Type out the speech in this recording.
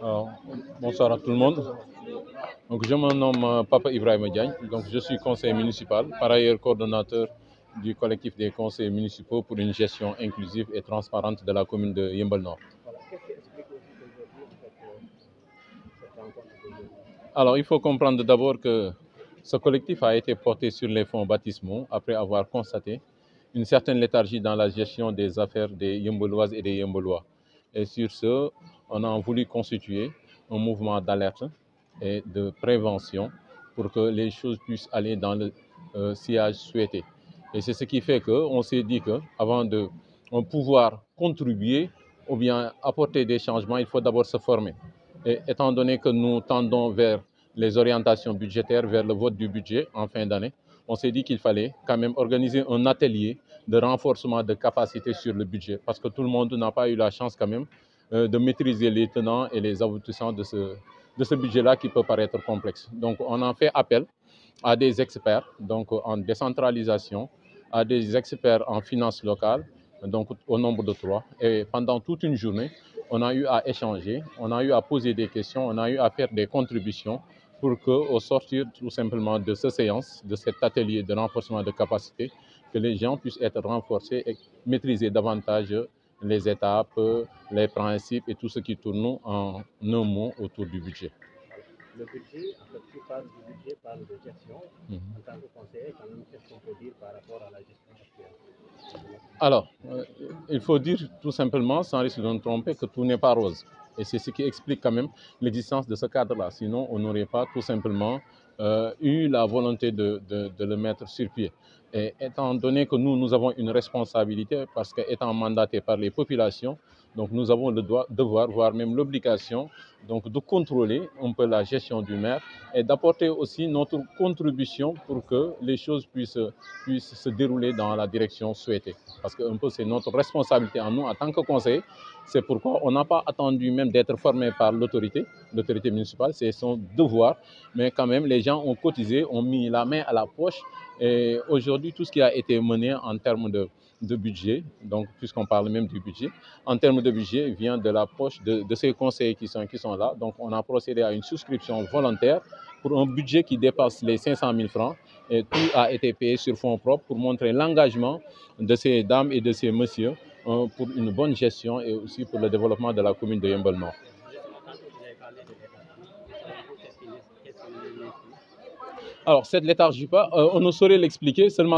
Alors, bonsoir à tout le monde. Donc, je me nomme Papa Ibrahim Diagne. Donc, je suis conseiller municipal, par ailleurs coordonnateur du collectif des conseillers municipaux pour une gestion inclusive et transparente de la commune de Yeumbeul Nord. Alors, il faut comprendre d'abord que ce collectif a été porté sur les fonds baptismaux après avoir constaté une certaine léthargie dans la gestion des affaires des Yembouloises et des Yemboulois. Et sur ce, on a voulu constituer un mouvement d'alerte et de prévention pour que les choses puissent aller dans le sillage souhaité. Et c'est ce qui fait qu'on s'est dit qu'avant de pouvoir contribuer ou bien apporter des changements, il faut d'abord se former. Et étant donné que nous tendons vers les orientations budgétaires, vers le vote du budget en fin d'année, on s'est dit qu'il fallait quand même organiser un atelier de renforcement de capacité sur le budget, parce que tout le monde n'a pas eu la chance quand même de maîtriser les tenants et les aboutissants de ce budget-là qui peut paraître complexe. Donc on en fait appel à des experts donc en décentralisation, à des experts en finances locales, donc au nombre de 3. Et pendant toute une journée, on a eu à échanger, on a eu à poser des questions, on a eu à faire des contributions pour qu'au sortir tout simplement de cette séance, de cet atelier de renforcement de capacité, que les gens puissent être renforcés et maîtriser davantage les étapes, les principes et tout ce qui tourne en un mot autour du budget. Le budget, en fait, tu parles du budget, parle de gestion. En tant que conseiller, quand même, qu'est-ce qu'on peut dire par rapport à la gestion actuelle? Alors, il faut dire tout simplement, sans risque de nous tromper, que tout n'est pas rose. Et c'est ce qui explique quand même l'existence de ce cadre-là. Sinon, on n'aurait pas tout simplement eu la volonté de le mettre sur pied. Et étant donné que nous avons une responsabilité, parce qu'étant mandatés par les populations, donc nous avons le devoir, voire même l'obligation, donc de contrôler un peu la gestion du maire et d'apporter aussi notre contribution pour que les choses puissent se dérouler dans la direction souhaitée. Parce que un peu c'est notre responsabilité en nous en tant que conseiller. C'est pourquoi on n'a pas attendu même d'être formé par l'autorité municipale, c'est son devoir. Mais quand même, les gens ont cotisé, ont mis la main à la poche. Et aujourd'hui, tout ce qui a été mené en termes de budget, donc puisqu'on parle même du budget, en termes de budget vient de la poche de ces conseillers qui sont là. Donc on a procédé à une souscription volontaire pour un budget qui dépasse les 500 000 francs. Et tout a été payé sur fonds propres pour montrer l'engagement de ces dames et de ces messieurs pour une bonne gestion et aussi pour le développement de la commune de Yeumbeul Nord. Alors, cette léthargie, on ne saurait l'expliquer, seulement